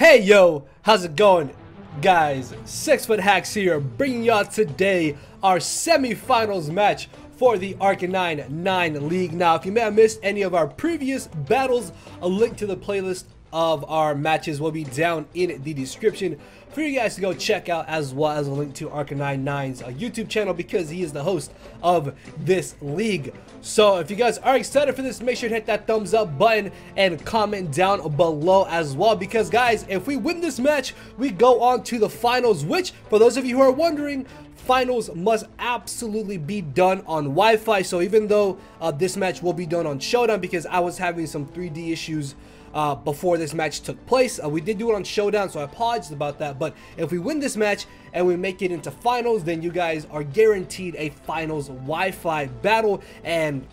Hey yo, how's it going, guys? SixftHax here, bringing y'all today our semi-finals match for the Arcanine9 League. Now, if you may have missed any of our previous battles, a link to the playlist of our matches will be down in the description for you guys to go check out, as well as a link to Arcanine9's YouTube channel, because he is the host of this league. So if you guys are excited for this, make sure to hit that thumbs up button and comment down below as well, because guys, if we win this match, we go on to the finals, which, for those of you who are wondering, finals must absolutely be done on Wi-Fi. So even though this match will be done on Showdown, because I was having some 3D issues before this match took place, we did do it on Showdown, so I apologize about that. But if we win this match and we make it into finals, then you guys are guaranteed a finals Wi-Fi battle. And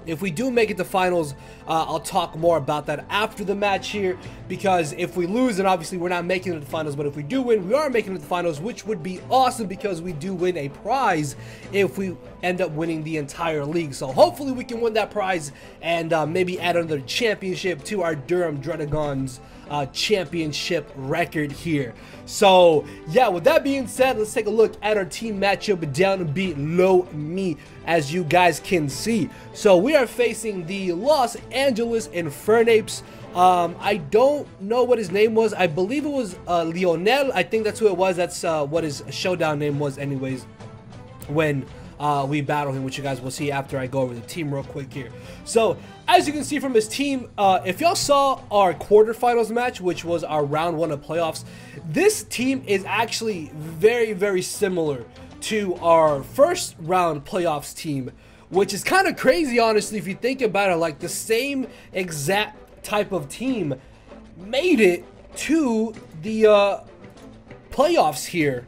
if we do make it to finals, I'll talk more about that after the match here, because if we lose, then obviously we're not making it to the finals. But if we do win, we are making it to the finals, which would be awesome, because we do win a prize if we end up winning the entire league. So hopefully we can win that prize and maybe add another championship to our Durham Druddigons championship record here. So yeah, with that being said, let's take a look at our team matchup down below me, as you guys can see. So we are facing the Los Angeles Infernapes. I don't know what his name was. I believe it was Lionel. I think that's who it was. That's what his showdown name was anyways, when we battle him, which you guys will see after I go over the team real quick here. So as you can see from his team, if y'all saw our quarterfinals match, which was our round 1 of playoffs, this team is actually very similar to our first round playoffs team, which is kind of crazy, honestly, if you think about it. Like, the same exact type of team made it to the playoffs here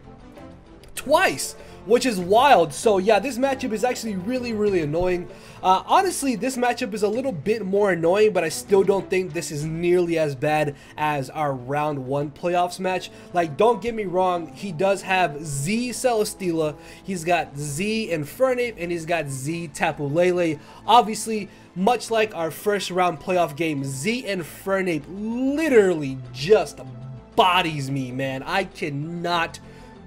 twice, which is wild. So yeah, this matchup is actually really annoying. Honestly, this matchup is a little bit more annoying, but I still don't think this is nearly as bad as our round 1 playoffs match. Like, don't get me wrong, he does have Z Celesteela, he's got Z Infernape, and he's got Z Tapu Lele. Obviously, much like our first round playoff game, Z Infernape literally just bodies me, man. I cannot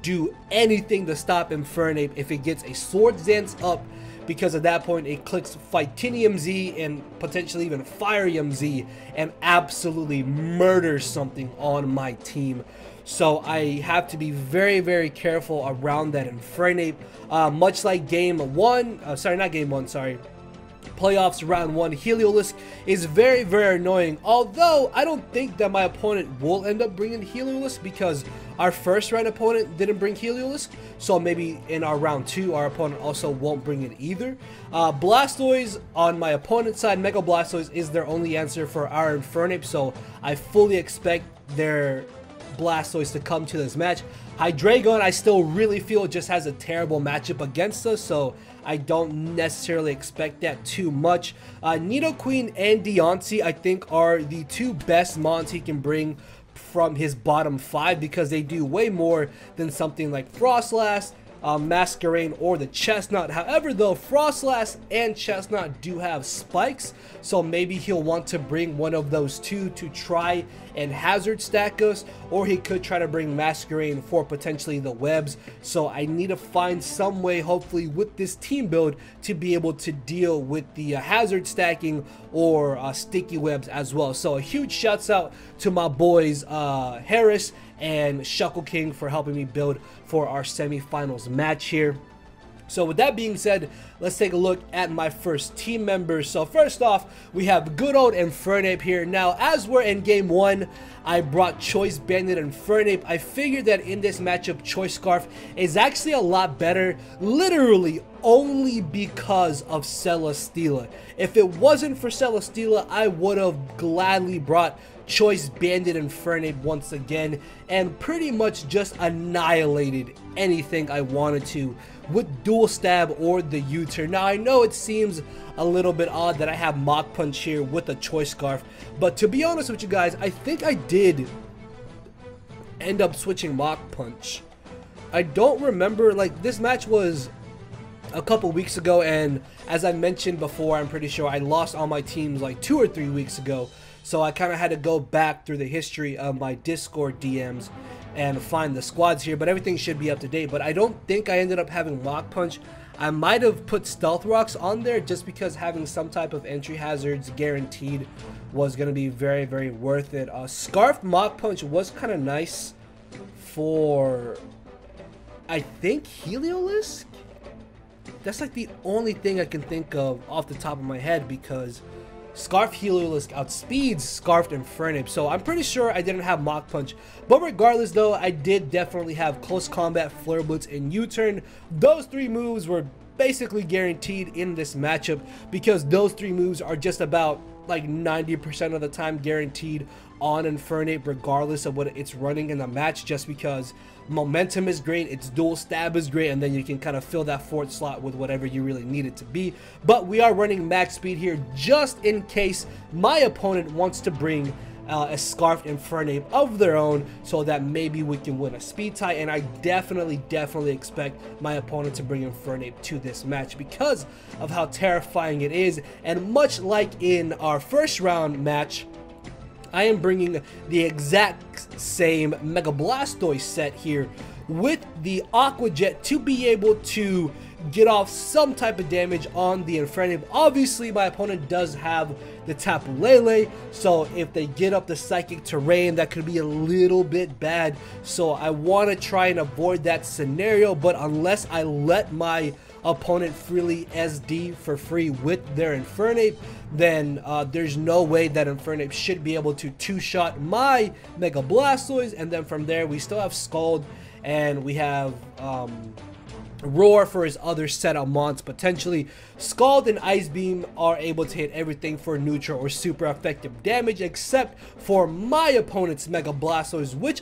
do anything to stop Infernape if it gets a Swords Dance up, because at that point it clicks Fightinium Z and potentially even Firium Z and absolutely murders something on my team. So I have to be very careful around that Infernape. Much like game 1, sorry, not game 1, sorry, playoffs round 1, Heliolisk is very annoying. Although I don't think that my opponent will end up bringing Heliolisk, because our first round opponent didn't bring Heliolisk, so maybe in our round 2 our opponent also won't bring it either. Blastoise on my opponent's side, Mega Blastoise is their only answer for our Infernape, so I fully expect their Blastoise to come to this match. Hydreigon, I still really feel just has a terrible matchup against us, so I don't necessarily expect that too much. Nidoqueen and Deontay, I think, are the 2 best mons he can bring from his bottom 5, because they do way more than something like Frostlass, Masquerain, or the Chestnut. However, though, Frostlass and Chestnut do have spikes, so maybe he'll want to bring one of those 2 to try and hazard stack us, or he could try to bring Masquerain for potentially the webs. So I need to find some way, hopefully with this team build, to be able to deal with the hazard stacking or sticky webs as well. So a huge shouts out to my boys Harris and Shuckle King for helping me build for our semifinals match here. So with that being said, let's take a look at my first team members. So first off, we have good old Infernape here. Now, as we're in game 1, I brought Choice Banded Infernape. I figured that in this matchup, Choice Scarf is actually a lot better, literally only because of Celesteela. If it wasn't for Celesteela, I would have gladly brought Choice Banded Infernape once again and pretty much just annihilated anything I wanted to with Dual Stab or the U-turn. Now, I know it seems a little bit odd that I have Mach Punch here with a Choice Scarf, but to be honest with you guys, I think I did end up switching Mach Punch. I don't remember, like, this match was a couple weeks ago, and as I mentioned before, I'm pretty sure I lost all my teams like 2 or 3 weeks ago. So I kind of had to go back through the history of my Discord DMs and find the squads here, but everything should be up to date. But I don't think I ended up having Mach Punch. I might have put Stealth Rocks on there just because having some type of entry hazards guaranteed was going to be very, very worth it. Scarf Mach Punch was kind of nice for, I think, Heliolisk? That's like the only thing I can think of off the top of my head, because Scarf Heliolisk outspeeds Scarfed Infernapes, so I'm pretty sure I didn't have Mach Punch. But regardless though, I did definitely have Close Combat, Flare Blitz, and U-Turn. Those three moves were basically guaranteed in this matchup, because those three moves are just about like 90% of the time guaranteed on Infernape, regardless of what it's running in the match, just because momentum is great, its dual stab is great, and then you can kind of fill that fourth slot with whatever you really need it to be. But we are running max speed here just in case my opponent wants to bring a Scarfed Infernape of their own, so that maybe we can win a speed tie. And I definitely expect my opponent to bring Infernape to this match because of how terrifying it is. And much like in our first round match, I am bringing the exact same Mega Blastoise set here with the Aqua Jet to be able to get off some type of damage on the Infernapes. Obviously, my opponent does have the Tapu Lele, so if they get up the Psychic Terrain, that could be a little bit bad. So I want to try and avoid that scenario, but unless I let my opponent freely SD for free with their Infernape, then there's no way that Infernape should be able to two-shot my Mega Blastoise. And then from there, we still have Scald, and we have Roar for his other set of mons potentially. Scald and Ice Beam are able to hit everything for neutral or super effective damage, except for my opponent's Mega Blastoise, which,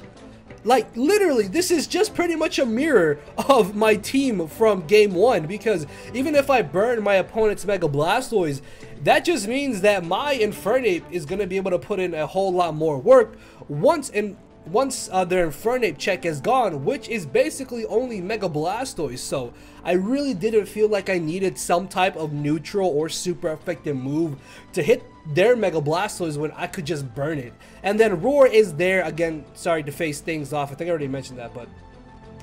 like, literally, this is just pretty much a mirror of my team from game 1, because even if I burn my opponent's Mega Blastoise, that just means that my Infernape is going to be able to put in a whole lot more work once their Infernape check is gone, which is basically only Mega Blastoise. So I really didn't feel like I needed some type of neutral or super effective move to hit their Mega Blastoise when I could just burn it. And then Roar is there again. Sorry to face things off, I think I already mentioned that, but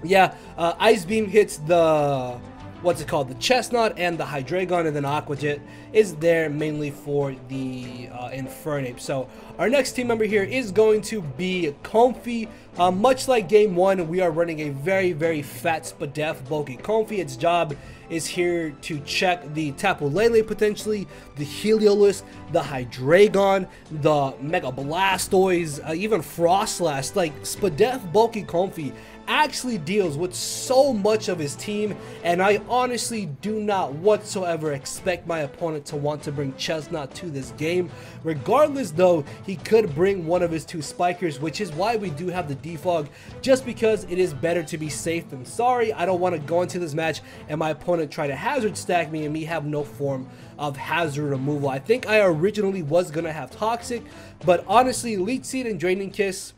yeah, Ice Beam hits the, what's it called, the Chestnut and the Hydreigon, and then Aqua Jet is there mainly for the Infernape. So our next team member here is going to be Comfey. Much like game 1, we are running a very fat Spadef bulky Comfey. Its job is here to check the Tapu Lele potentially, the Heliolisk, the Hydreigon, the Mega Blastoise, even Frostlass. Like, Spadef bulky Comfey actually deals with so much of his team, and I honestly do not whatsoever expect my opponent to want to bring Chestnut to this game. Regardless though, he could bring one of his two Spikers, which is why we do have the Defog, just because it is better to be safe than sorry. I don't want to go into this match and my opponent try to hazard stack me and me have no form of hazard removal. I think I originally was going to have Toxic, but honestly, Leech Seed and Draining Kiss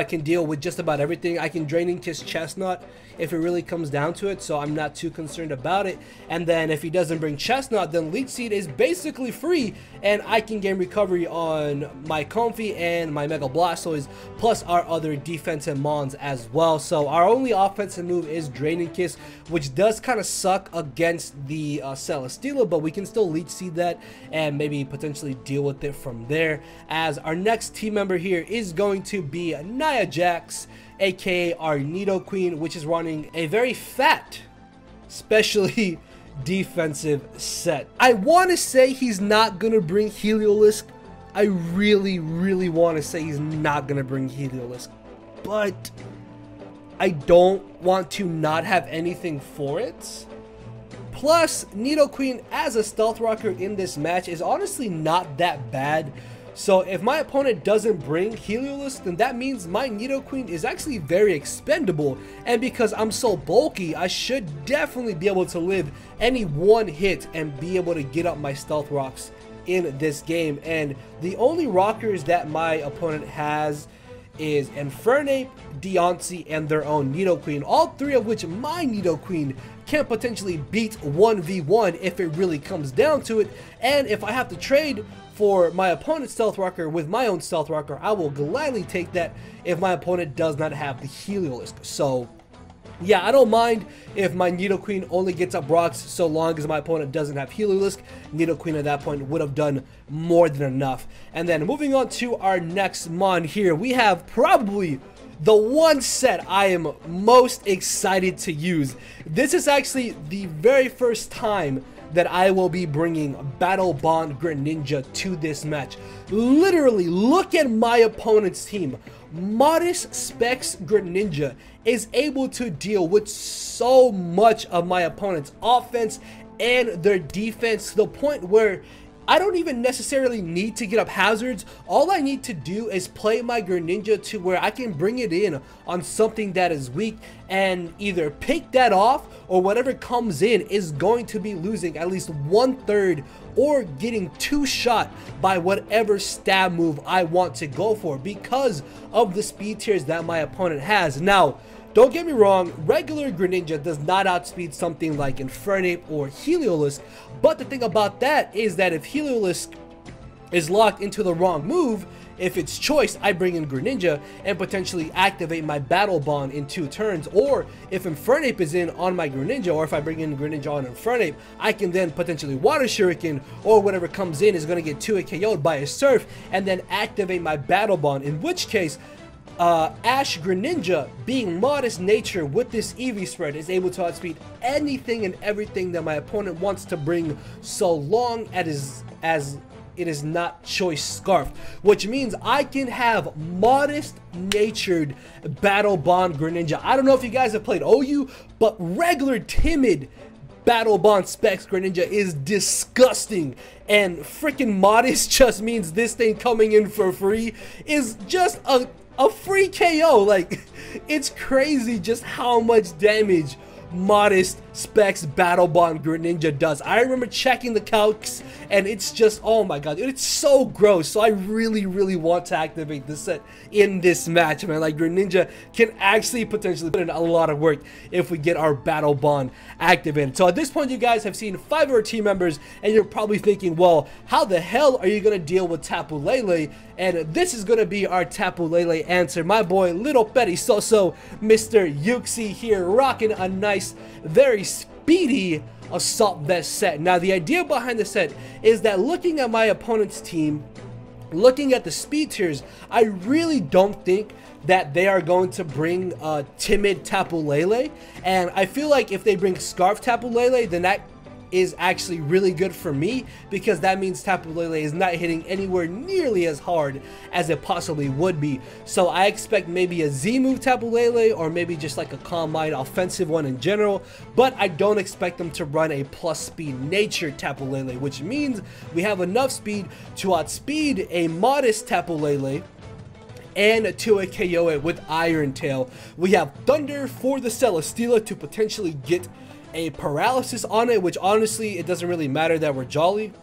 can deal with just about everything. I can Draining Kiss Chestnut if it really comes down to it, so I'm not too concerned about it. And then if he doesn't bring Chestnut, then Leech Seed is basically free, and I can gain recovery on my Comfey and my Mega Blastoise, plus our other defensive mons as well. So our only offensive move is Draining Kiss, which does kind of suck against the Celesteela, but we can still Leech Seed that and maybe potentially deal with it from there. As our next team member here is going to be Nia Jax, aka our Nidoqueen, which is running a very fat, especially defensive set. I want to say he's not going to bring Heliolisk. I really want to say he's not going to bring Heliolisk, but I don't want to not have anything for it. Plus, Nidoqueen as a Stealth Rocker in this match is honestly not that bad. So if my opponent doesn't bring Heliolisk, then that means my Nidoqueen is actually very expendable. And because I'm so bulky, I should definitely be able to live any one hit and be able to get up my Stealth Rocks in this game. And the only rockers that my opponent has is Infernape, Deontay, and their own Nidoqueen, all three of which my Nidoqueen can potentially beat 1v1 if it really comes down to it. And if I have to trade for my opponent's Stealth Rocker with my own Stealth Rocker, I will gladly take that if my opponent does not have the Heliolisk. So yeah, I don't mind if my Nidoqueen only gets up rocks so long as my opponent doesn't have Heliolisk. Nidoqueen at that point would have done more than enough. And then moving on to our next mon here, we have probably the one set I am most excited to use. This is actually the very first time that I will be bringing Battle Bond Greninja to this match. Literally, look at my opponent's team. Modest Specs Greninja is able to deal with so much of my opponent's offense and their defense to the point where I don't even necessarily need to get up hazards. All I need to do is play my Greninja to where I can bring it in on something that is weak and either pick that off, or whatever comes in is going to be losing at least 1/3 or getting 2 shot by whatever stab move I want to go for because of the speed tiers that my opponent has. Now, don't get me wrong, regular Greninja does not outspeed something like Infernape or Heliolisk, but the thing about that is that if Heliolisk is locked into the wrong move, if it's choice, I bring in Greninja and potentially activate my Battle Bond in 2 turns, or if Infernape is in on my Greninja, or if I bring in Greninja on Infernape, I can then potentially Water Shuriken, or whatever comes in is going to get 2-hit KO'd by a Surf, and then activate my Battle Bond, in which case Ash Greninja, being modest nature with this EV spread, is able to outspeed anything and everything that my opponent wants to bring, so long as it is not choice scarfed, which means I can have modest natured Battle Bond Greninja. I don't know if you guys have played OU, but regular timid Battle Bond Specs Greninja is disgusting, and freaking modest just means this thing coming in for free is just a free KO. Like, it's crazy just how much damage modest Specs Battle Bond Greninja does. I remember checking the calcs and it's just, oh my god, it's so gross. So I really want to activate this set in this match, man. Like, Greninja can actually potentially put in a lot of work if we get our Battle Bond activated. So at this point, you guys have seen 5 of our team members and you're probably thinking, well, how the hell are you gonna deal with Tapu Lele? And this is gonna be our Tapu Lele answer. My boy Little Petty Soso, Mr. Yuxi here, rocking a nice, very speedy Assault Vest set. Now, the idea behind the set is that looking at my opponent's team, looking at the speed tiers, I really don't think that they are going to bring timid Tapu Lele, and I feel like if they bring Scarf Tapu Lele, then that is actually really good for me, because that means Tapu Lele is not hitting anywhere nearly as hard as it possibly would be. So I expect maybe a Z move Tapu Lele, or maybe just like a Calm Mind offensive one in general, but I don't expect them to run a plus speed nature Tapu Lele, which means we have enough speed to outspeed a modest Tapu Lele and to a KO it with Iron Tail. We have Thunder for the Celesteela to potentially get a paralysis on it, which honestly, it doesn't really matter that we're Jolly.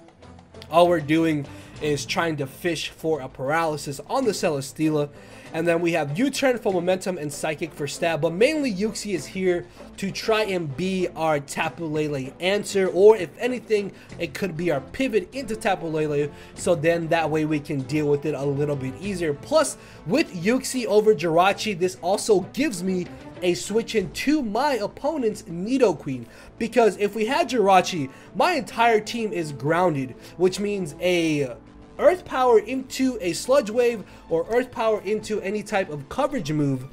All we're doing is trying to fish for a paralysis on the Celesteela. And then we have U-Turn for momentum and Psychic for stab, but mainly Yuxi is here to try and be our Tapu Lele answer, or if anything, it could be our pivot into Tapu Lele, so then that way we can deal with it a little bit easier. Plus, with Yuxi over Jirachi, this also gives me a switch into my opponent's Nidoqueen, because if we had Jirachi, my entire team is grounded, which means a Earth Power into a Sludge Wave or Earth Power into any type of coverage move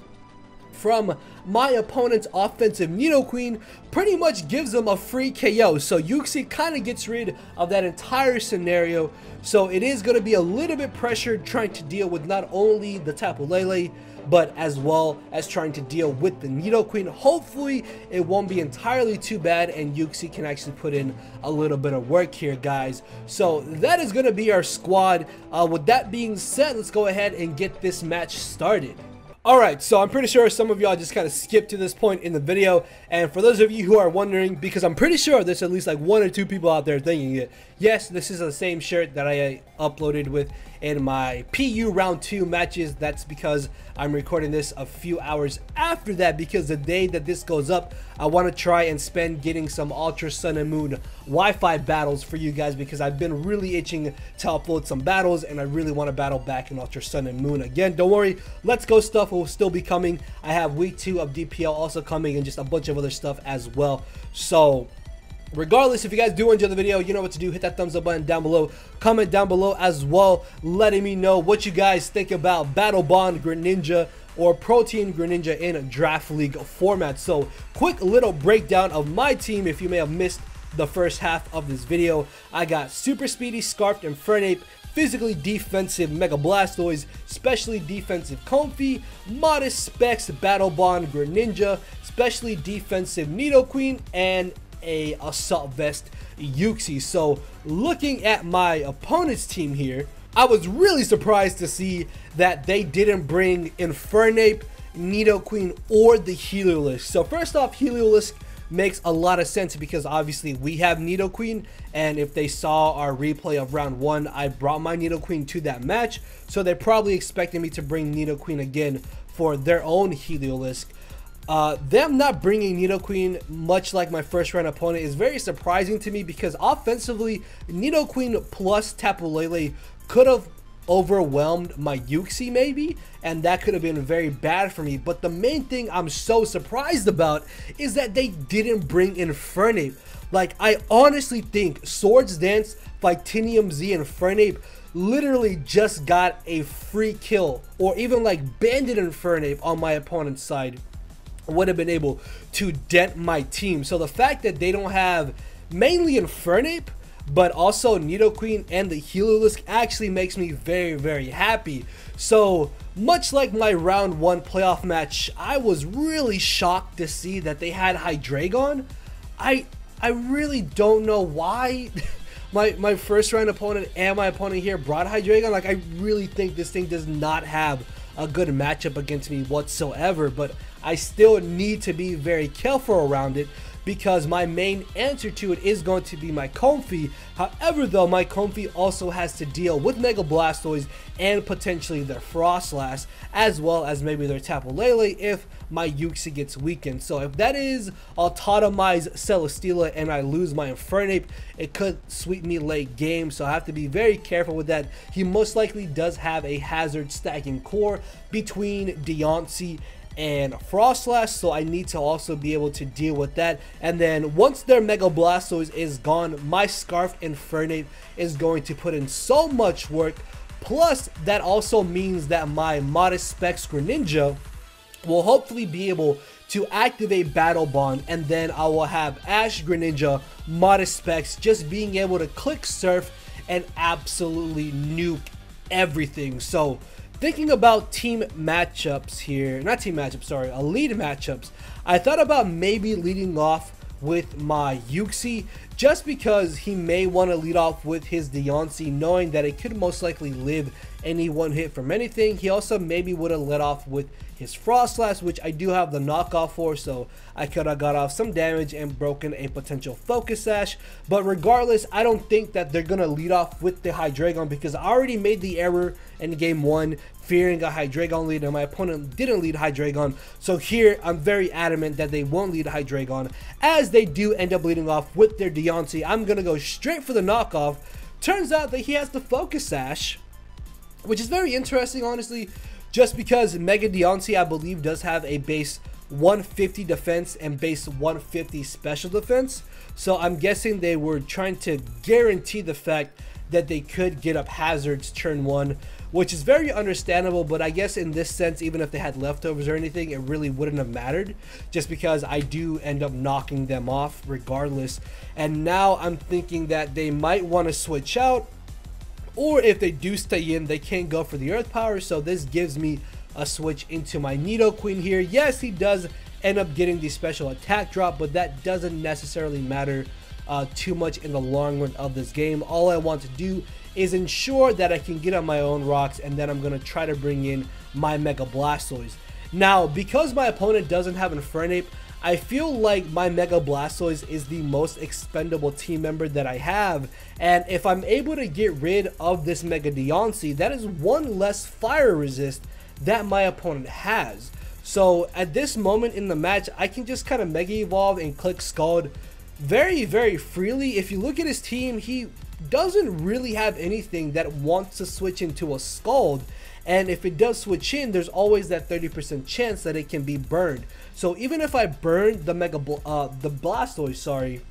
from my opponent's offensive Nidoqueen pretty much gives them a free KO. So Yuxi kind of gets rid of that entire scenario. So it is going to be a little bit pressured trying to deal with not only the Tapu Lele, but as well as trying to deal with the Nidoqueen. Hopefully it won't be entirely too bad and Yuxi can actually put in a little bit of work here, guys. So that is going to be our squad. With that being said, let's go ahead and get this match started. Alright, so I'm pretty sure some of y'all just kind of skipped to this point in the video, and for those of you who are wondering, because I'm pretty sure there's at least like 1 or 2 people out there thinking it, yes, this is the same shirt that I uploaded with in my PU round 2 matches. That's because I'm recording this a few hours after that, because the day that this goes up, I want to try and spend getting some Ultra Sun and Moon Wi-Fi battles for you guys, because I've been really itching to upload some battles and I really want to battle back in Ultra Sun and Moon again. Don't worry, Let's Go stuff will still be coming. I have week 2 of DPL also coming, and just a bunch of other stuff as well. So regardless, if you guys do enjoy the video, you know what to do. Hit that thumbs up button down below. Comment down below as well, letting me know what you guys think about Battle Bond Greninja or Protein Greninja in Draft League format. So quick little breakdown of my team if you may have missed the first half of this video. I got Super Speedy Scarfed Infernape, Physically Defensive Mega Blastoise, Specially Defensive Comfey, Modest Specs Battle Bond Greninja, Specially Defensive Nidoqueen, and a Assault Vest Uxie. So looking at my opponent's team here, I was really surprised to see that they didn't bring Infernape, Nidoqueen, or the Heliolisk. So first off, Heliolisk makes a lot of sense because obviously we have Nidoqueen, and if they saw our replay of round 1, I brought my Nidoqueen to that match, so they're probably expecting me to bring Nidoqueen again for their own Heliolisk. Them not bringing Nidoqueen, much like my first round opponent, is very surprising to me, because offensively Nidoqueen plus Tapu Lele could have overwhelmed my Uxie maybe, and that could have been very bad for me. But the main thing I'm so surprised about is that they didn't bring Infernape. Like, I honestly think Swords Dance, Vitinium Z, and Infernape literally just got a free kill, or even like Banded Infernape on my opponent's side would have been able to dent my team. So the fact that they don't have mainly Infernape but also Nidoqueen and the Heliolisk actually makes me very, very happy. So much like my round 1 playoff match, I was really shocked to see that they had Hydreigon. I really don't know why my first round opponent and my opponent here brought Hydreigon. Like, I really think this thing does not have a good matchup against me whatsoever, but I still need to be very careful around it, because my main answer to it is going to be my Comfey. However though, my Comfey also has to deal with Mega Blastoise and potentially their Frostlass, as well as maybe their Tapu Lele if my Uxie gets weakened. So if that is Autotomized Celesteela and I lose my Infernape, it could sweep me late game, so I have to be very careful with that. He most likely does have a Hazard stacking core between Deontay and Frostlass, so I need to also be able to deal with that. And then once their Mega Blastoise is gone, my Scarfed Infernape is going to put in so much work. Plus, that also means that my Modest Specs Greninja will hopefully be able to activate Battle Bond, and then I will have Ash Greninja, Modest Specs, just being able to click Surf and absolutely nuke everything. So thinking about team matchups here, not team matchups, sorry, elite matchups, I thought about maybe leading off with my Uxie, just because he may want to lead off with his Deontay, knowing that it could most likely live any one hit from anything. He also maybe would have led off with his Frostlass, which I do have the knockoff for, so I could have got off some damage and broken a potential Focus Sash. But regardless, I don't think that they're going to lead off with the Hydreigon, because I already made the error in game 1 fearing a Hydreigon lead, and my opponent didn't lead Hydreigon. So here I'm very adamant that they won't lead Hydreigon. As they do end up leading off with their Deontay, I'm going to go straight for the knockoff. Turns out that he has the Focus Sash, which is very interesting, honestly, just because Mega Deontay, I believe, does have a base 150 defense and base 150 special defense. So I'm guessing they were trying to guarantee the fact that they could get up hazards turn 1, which is very understandable. But I guess in this sense, even if they had leftovers or anything, it really wouldn't have mattered, just because I do end up knocking them off regardless. And now I'm thinking that they might want to switch out, or if they do stay in, they can't go for the Earth Power. So this gives me a switch into my Nidoqueen here. Yes, he does end up getting the special attack drop, but that doesn't necessarily matter too much in the long run of this game. All I want to do is ensure that I can get on my own rocks, and then I'm going to try to bring in my Mega Blastoise. Now, because my opponent doesn't have Infernape, I feel like my Mega Blastoise is the most expendable team member that I have, and if I'm able to get rid of this Mega Deontay, that is one less fire resist that my opponent has. So at this moment in the match, I can just kind of Mega Evolve and click Scald very, very freely. If you look at his team, he doesn't really have anything that wants to switch into a Scald, and if it does switch in, there's always that 30% chance that it can be burned. So even if I burn the Blastoise, sorry,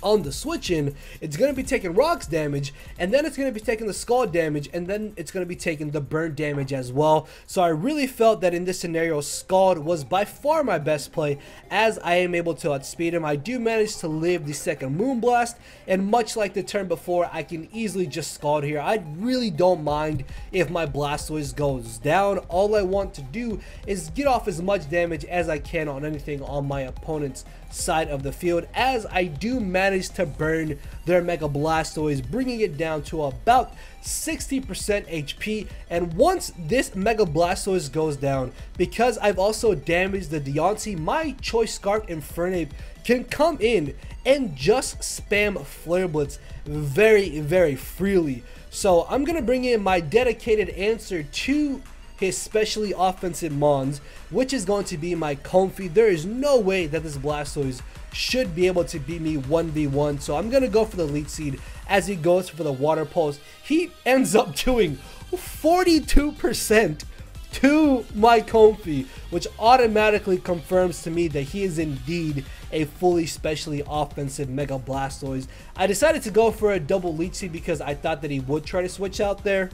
on the switch in, it's going to be taking rocks damage, and then it's going to be taking the Scald damage, and then it's going to be taking the burn damage as well. So I really felt that in this scenario, Scald was by far my best play, as I am able to outspeed him. I do manage to live the second Moonblast, and much like the turn before, I can easily just Scald here. I really don't mind if my Blastoise goes down. All I want to do is get off as much damage as I can on anything on my opponent's side of the field, as I do manage to burn their Mega Blastoise, bringing it down to about 60% HP. And once this Mega Blastoise goes down, because I've also damaged the Deontay, my Choice Scarf Infernape can come in and just spam Flare Blitz very, very freely. So I'm gonna bring in my dedicated answer to his specially offensive mons, which is going to be my Comfey. There is no way that this Blastoise should be able to beat me 1v1, so I'm going to go for the Leech Seed as he goes for the Water Pulse. He ends up doing 42% to my Comfey, which automatically confirms to me that he is indeed a fully specially offensive Mega Blastoise. I decided to go for a double Leech Seed because I thought that he would try to switch out there,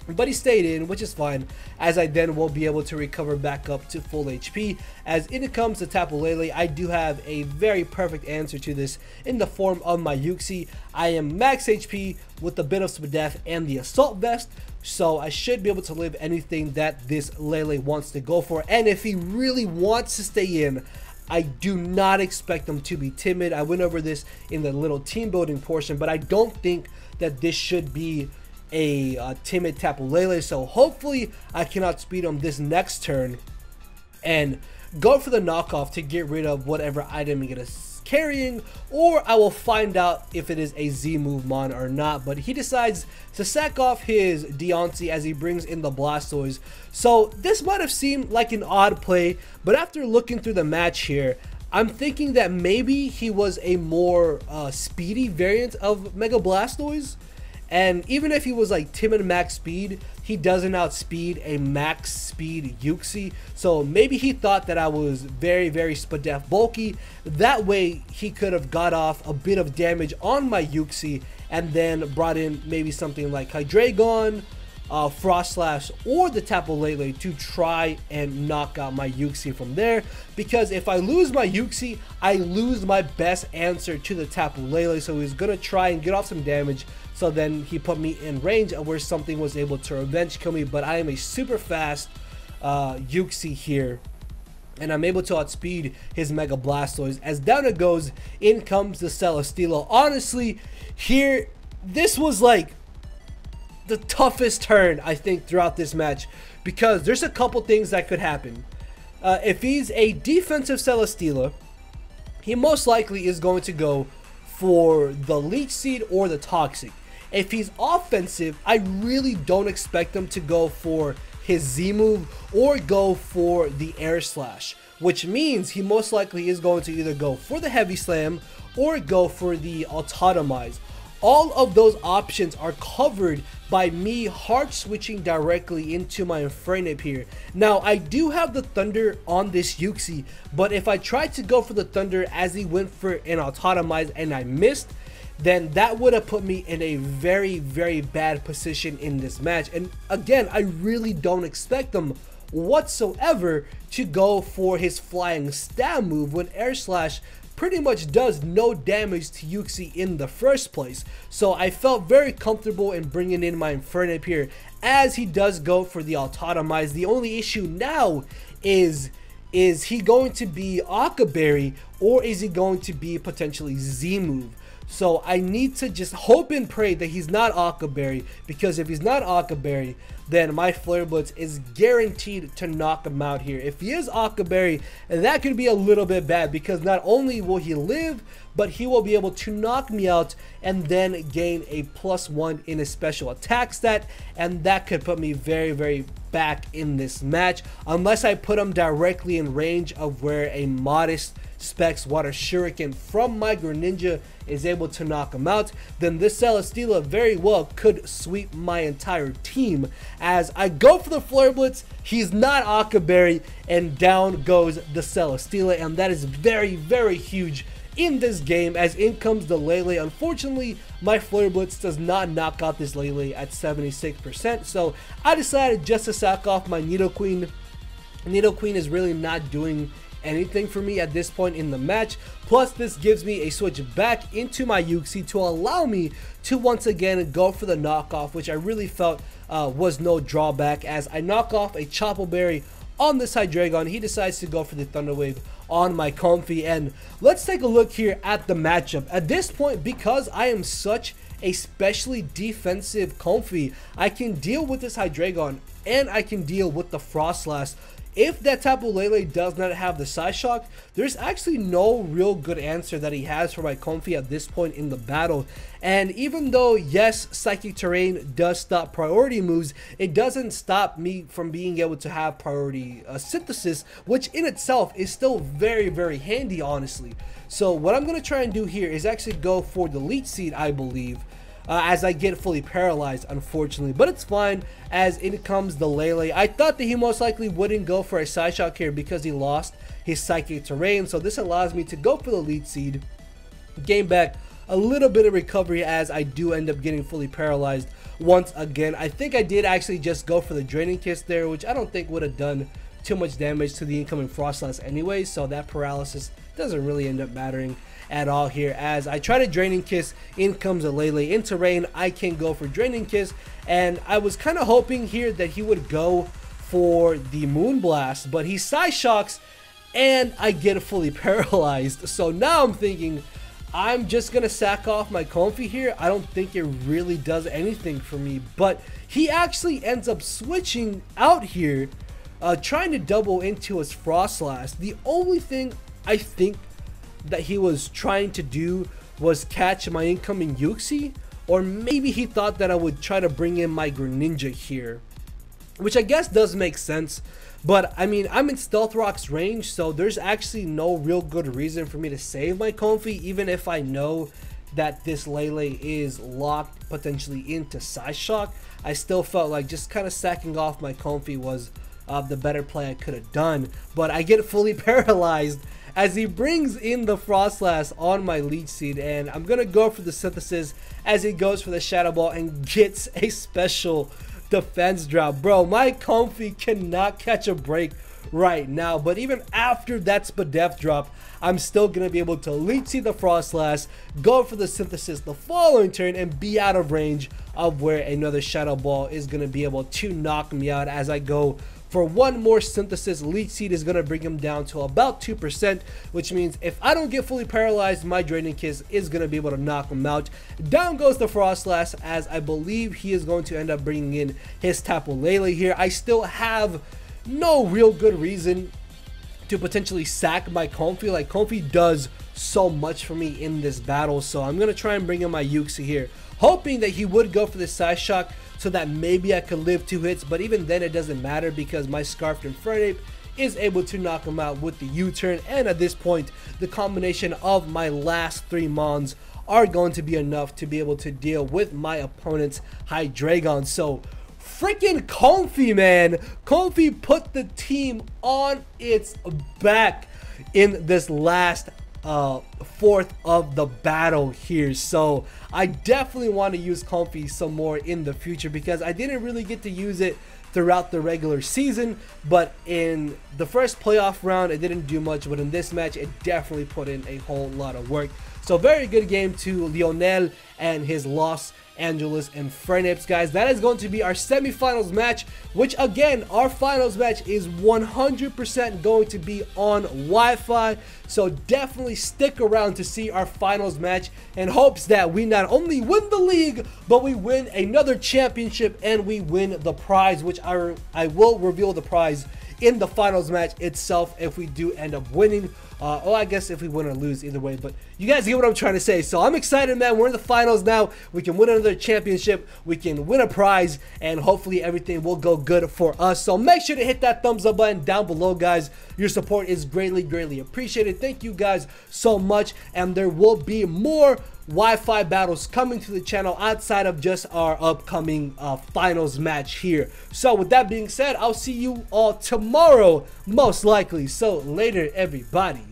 but he stayed in, which is fine, as I then will be able to recover back up to full HP. As it comes to Tapu Lele, I do have a very perfect answer to this in the form of my Uxie. I am max HP with a bit of Spadef and the Assault Vest, so I should be able to live anything that this Lele wants to go for. And if he really wants to stay in, I do not expect him to be timid. I went over this in the little team building portion, but I don't think that this should be a timid Tapu Lele, so hopefully I can outspeed him this next turn and go for the knockoff to get rid of whatever item he is carrying, or I will find out if it is a Z move mon or not. But he decides to sack off his Deontay as he brings in the Blastoise. So this might have seemed like an odd play, but after looking through the match here, I'm thinking that maybe he was a more speedy variant of Mega Blastoise. And even if he was like timid max speed, he doesn't outspeed a max speed Uxie. So maybe he thought that I was very, very Spadef bulky. That way he could have got off a bit of damage on my Uxie and then brought in maybe something like Hydreigon, Frost Slash, or the Tapu Lele to try and knock out my Uxie from there. Because if I lose my Uxie, I lose my best answer to the Tapu Lele. So he's gonna try and get off some damage. So then he put me in range where something was able to revenge kill me. But I am a super fast Uxie here, and I'm able to outspeed his Mega Blastoise. As down it goes, in comes the Celesteela. Honestly, here, this was like the toughest turn I think throughout this match, because there's a couple things that could happen. If he's a defensive Celesteela, he most likely is going to go for the Leech Seed or the Toxic. If he's offensive, I really don't expect him to go for his Z move or go for the Air Slash, which means he most likely is going to either go for the Heavy Slam or go for the Autotomize. All of those options are covered by me hard switching directly into my Infernapes here. Now, I do have the Thunder on this Uxie, but if I tried to go for the Thunder as he went for an Autotomize and I missed, then that would have put me in a very, very bad position in this match. And again, I really don't expect him whatsoever to go for his Flying Stab move when Air Slash pretty much does no damage to Uxie in the first place. So I felt very comfortable in bringing in my Infernape here as he does go for the Autotomize. The only issue now is he going to be Aqua Berry, or is he going to be potentially Z move? So I need to just hope and pray that he's not Aqua Berry, because if he's not Aqua Berry, then my Flare Blitz is guaranteed to knock him out here. If he is Aqua Berry, that could be a little bit bad, because not only will he live, but he will be able to knock me out and then gain a +1 in his special attack stat, and that could put me very back in this match, unless I put him directly in range of where a modest Specs Water Shuriken from my Greninja is able to knock him out. Then this Celesteela very well could sweep my entire team. As I go for the Flare Blitz, he's not Aqua Berry, and down goes the Celesteela, and that is very huge in this game, as in comes the Lele. Unfortunately, my Flare Blitz does not knock out this Lele at 76%, so I decided just to sack off my Nidoqueen. Nidoqueen is really not doing anything for me at this point in the match. Plus, this gives me a switch back into my Uxie to allow me to once again go for the knockoff, which I really felt was no drawback, as I knock off a Chople Berry on this Hydreigon. He decides to go for the Thunder Wave on my Comfey, and let's take a look here at the matchup. At this point, because I am such a specially defensive Comfey, I can deal with this Hydreigon and I can deal with the Frostlass. If that Tapu Lele does not have the Psyshock, there's actually no real good answer that he has for my Comfey at this point in the battle. And even though, yes, Psychic Terrain does stop priority moves, it doesn't stop me from being able to have priority synthesis, which in itself is still very handy, honestly. So what I'm going to try and do here is actually go for the Leech Seed, I believe. As I get fully paralyzed, unfortunately, but it's fine, as in comes the Lele. I thought that he most likely wouldn't go for a Psyshock here because he lost his Psychic Terrain, so this allows me to go for the Leech Seed, gain back a little bit of recovery, as I do end up getting fully paralyzed once again. I think I did actually just go for the Draining Kiss there, which I don't think would have done too much damage to the incoming Frostlass anyway, so that paralysis doesn't really end up mattering at all here. As I try to Draining Kiss, in comes a Lele into rain. I can go for Draining Kiss, and I was kind of hoping here that he would go for the Moonblast, but he Psyshocks and I get fully paralyzed. So now I'm thinking I'm just gonna sack off my Comfey here. I don't think it really does anything for me, but he actually ends up switching out here, trying to double into his Frostlass. The only thing I think that he was trying to do was catch my incoming Uxie, or maybe he thought that I would try to bring in my Greninja here, which I guess does make sense. But I mean, I'm in Stealth Rock's range, so there's actually no real good reason for me to save my Comfey, even if I know that this Lele is locked potentially into Psyshock. I still felt like just kind of sacking off my Comfey was the better play I could have done. But I get fully paralyzed as he brings in the Frostlass on my Leech Seed, and I'm gonna go for the Synthesis as he goes for the Shadow Ball and gets a special defense drop. Bro, my Comfey cannot catch a break right now, but even after that Spadef drop, I'm still gonna be able to Leech Seed the Frostlass, go for the Synthesis the following turn, and be out of range of where another Shadow Ball is gonna be able to knock me out. As I go for one more Synthesis, Leech Seed is going to bring him down to about 2%, which means if I don't get fully paralyzed, my Draining Kiss is going to be able to knock him out. Down goes the Frostlass, as I believe he is going to end up bringing in his Tapu Lele here. I still have no real good reason to potentially sack my Comfey. Like, Comfey does so much for me in this battle, so I'm going to try and bring in my Uxie here, hoping that he would go for the Psyshock so that maybe I could live 2 hits, but even then it doesn't matter because my Scarfed Infernape is able to knock him out with the U-turn, and at this point the combination of my last 3 Mons are going to be enough to be able to deal with my opponent's Hydreigon. So freaking Comfey, man, Comfey put the team on its back in this last fourth of the battle here. So I definitely want to use Comfey some more in the future, because I didn't really get to use it throughout the regular season, but in the first playoff round it didn't do much, but in this match it definitely put in a whole lot of work. So very good game to Lionel and his loss, Angeles Infernapes, guys. That is going to be our semifinals match, which again, our finals match is 100% going to be on Wi-Fi. So definitely stick around to see our finals match in hopes that we not only win the league, but we win another championship and we win the prize, which I will reveal the prize in the finals match itself if we do end up winning. Well, I guess if we win or lose, either way, but you guys get what I'm trying to say. So I'm excited, man. We're in the finals now. We can win another championship, we can win a prize, and hopefully everything will go good for us. So make sure to hit that thumbs up button down below, guys. Your support is greatly appreciated. Thank you guys so much, and there will be more Wi-Fi battles coming to the channel outside of just our upcoming finals match here. So with that being said, I'll see you all tomorrow, most likely. So later, everybody.